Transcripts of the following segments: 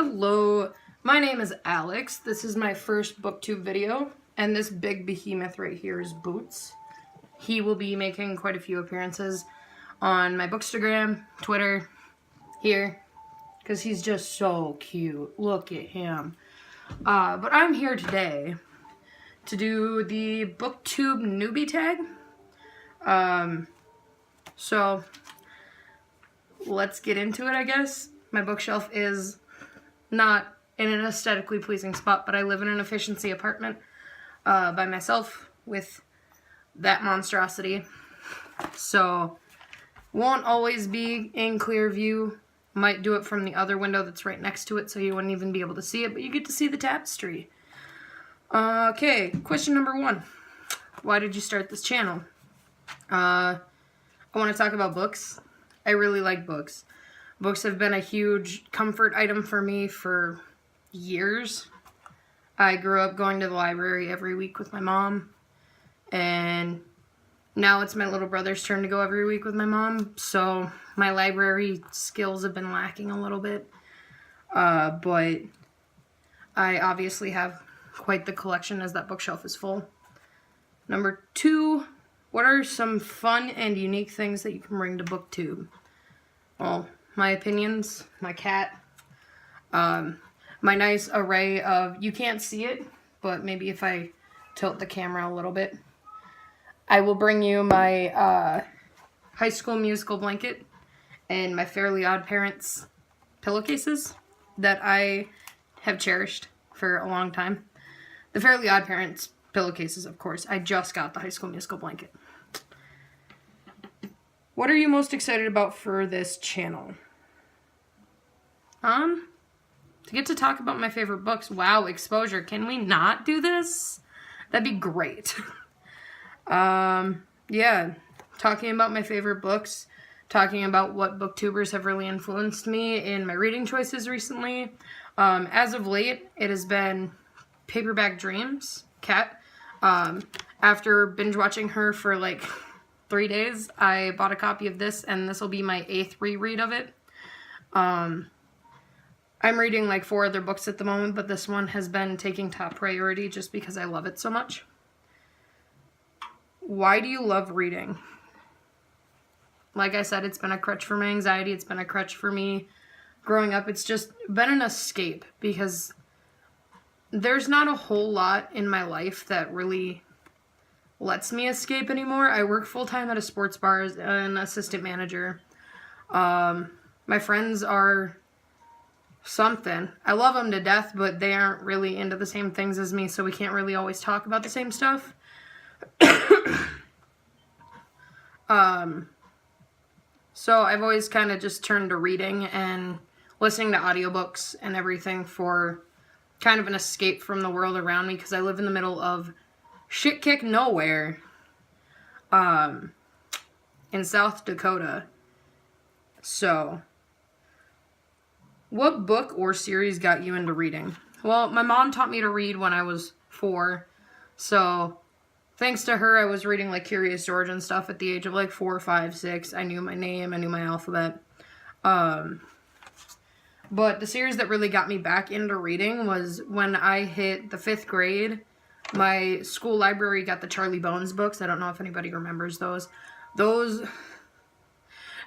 Hello, my name is Alex. This is my first booktube video, and this big behemoth right here is Boots. He will be making quite a few appearances on my Bookstagram, Twitter, here, because he's just so cute. Look at him. But I'm here today to do the Booktube Newbie Tag. So let's get into it, I guess. My bookshelf is not in an aesthetically pleasing spot, but I live in an efficiency apartment by myself with that monstrosity. So won't always be in clear view. Might do it from the other window that's right next to it, so you wouldn't even be able to see it, but you get to see the tapestry. Okay, question number 1. Why did you start this channel? I want to talk about books. I really like books. Books have been a huge comfort item for me for years. I grew up going to the library every week with my mom, and now it's my little brother's turn to go every week with my mom, so my library skills have been lacking a little bit, but I obviously have quite the collection as that bookshelf is full. Number 2, what are some fun and unique things that you can bring to BookTube? Well, my opinions, my cat, my nice array of, you can't see it, but maybe if I tilt the camera a little bit, I will bring you my High School Musical blanket and my Fairly Odd Parents pillowcases that I have cherished for a long time. The Fairly Odd Parents pillowcases, of course. I just got the High School Musical blanket. What are you most excited about for this channel? To get to talk about my favorite books. Wow, exposure. Can we not do this? That'd be great. Yeah, talking about my favorite books, talking about what booktubers have really influenced me in my reading choices recently. As of late, it has been Paperback Dreams, Kat. After binge watching her for like 3 days, I bought a copy of this, and this will be my 8th reread of it. I'm reading like 4 other books at the moment, but this one has been taking top priority just because I love it so much. Why do you love reading? Like I said, it's been a crutch for my anxiety. It's been a crutch for me growing up. It's just been an escape because there's not a whole lot in my life that really lets me escape anymore. I work full-time at a sports bar as an assistant manager. My friends are something. I love them to death, but they aren't really into the same things as me, so we can't really always talk about the same stuff. So I've always kind of just turned to reading and listening to audiobooks and everything for kind of an escape from the world around me, because I live in the middle of shit kick nowhere, in South Dakota. So, what book or series got you into reading? Well, my mom taught me to read when I was 4, so thanks to her, I was reading like Curious George and stuff at the age of like 4, 5, 6. I knew my name, I knew my alphabet. But the series that really got me back into reading was when I hit the 5th grade. My school library got the Charlie Bones books. I don't know if anybody remembers those.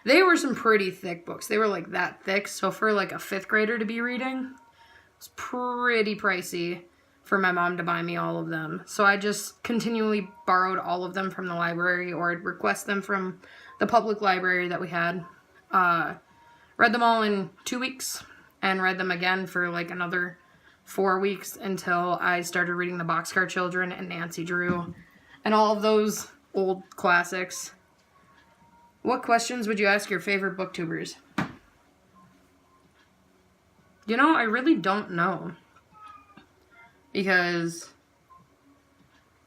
They were some pretty thick books. They were like that thick. So for like a 5th grader to be reading, it was pretty pricey for my mom to buy me all of them. So I just continually borrowed all of them from the library, or I'd request them from the public library that we had. Read them all in 2 weeks and read them again for like another 4 weeks until I started reading The Boxcar Children and Nancy Drew and all of those old classics. What questions would you ask your favorite booktubers? You know, I really don't know. Because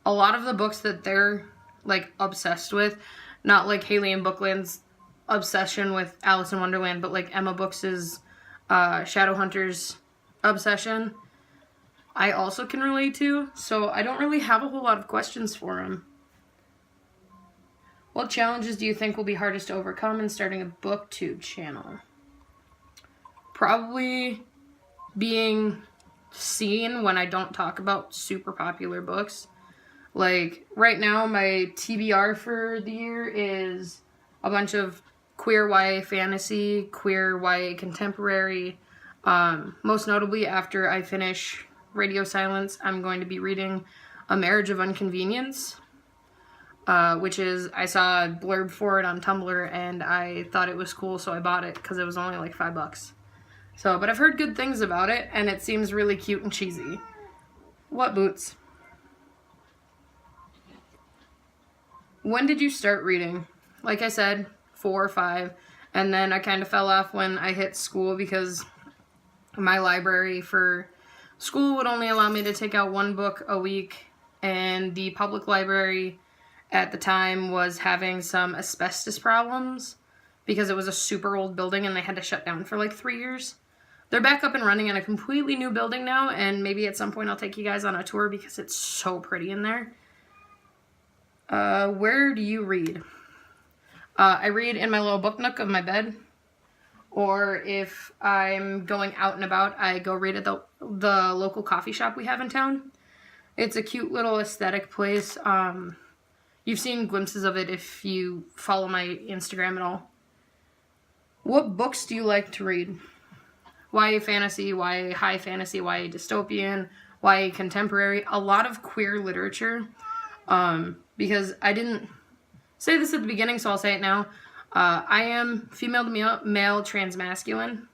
a lot of the books that they're like obsessed with, not like Haley and Bookland's obsession with Alice in Wonderland, but like Emma Books' Shadowhunters obsession, I also can relate to, so I don't really have a whole lot of questions for them. What challenges do you think will be hardest to overcome in starting a booktube channel? Probably being seen when I don't talk about super popular books. Like, right now, my TBR for the year is a bunch of queer YA fantasy, queer YA contemporary. Most notably, after I finish Radio Silence, I'm going to be reading A Marriage of Inconvenience, which is, I saw a blurb for it on Tumblr, and I thought it was cool, so I bought it, because it was only like $5. So, but I've heard good things about it, and it seems really cute and cheesy. What, Boots? When did you start reading? Like I said, 4 or 5, and then I kind of fell off when I hit school because my library for school would only allow me to take out 1 book a week, and the public library at the time was having some asbestos problems because it was a super old building and they had to shut down for like 3 years. They're back up and running in a completely new building now, and maybe at some point I'll take you guys on a tour because it's so pretty in there. Where do you read? I read in my little book nook of my bed, or if I'm going out and about, I go read at the local coffee shop we have in town. It's a cute little aesthetic place. You've seen glimpses of it if you follow my Instagram at all. What books do you like to read? YA fantasy, YA high fantasy, YA dystopian, YA contemporary, a lot of queer literature. Because I didn't say this at the beginning, so I'll say it now. I am female to male transmasculine.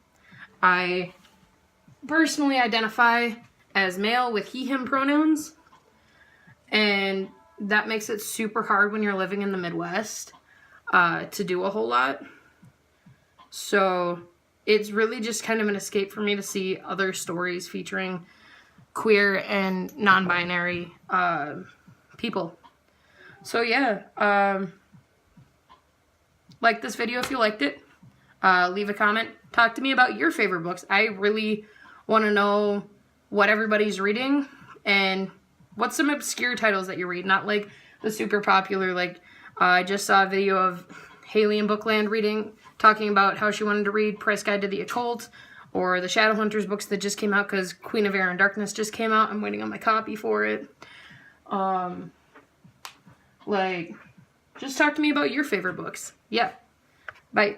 I personally identify as male with he, him pronouns. And that makes it super hard when you're living in the Midwest to do a whole lot. So it's really just kind of an escape for me to see other stories featuring queer and non-binary people. So yeah, like this video if you liked it. Leave a comment. Talk to me about your favorite books. I really want to know what everybody's reading and what's some obscure titles that you read. Not like the super popular, like I just saw a video of Haley in Bookland talking about how she wanted to read Price Guide to the Occult or the Shadowhunters books that just came out because Queen of Air and Darkness just came out. I'm waiting on my copy for it. Like, just talk to me about your favorite books. Yeah. Bye.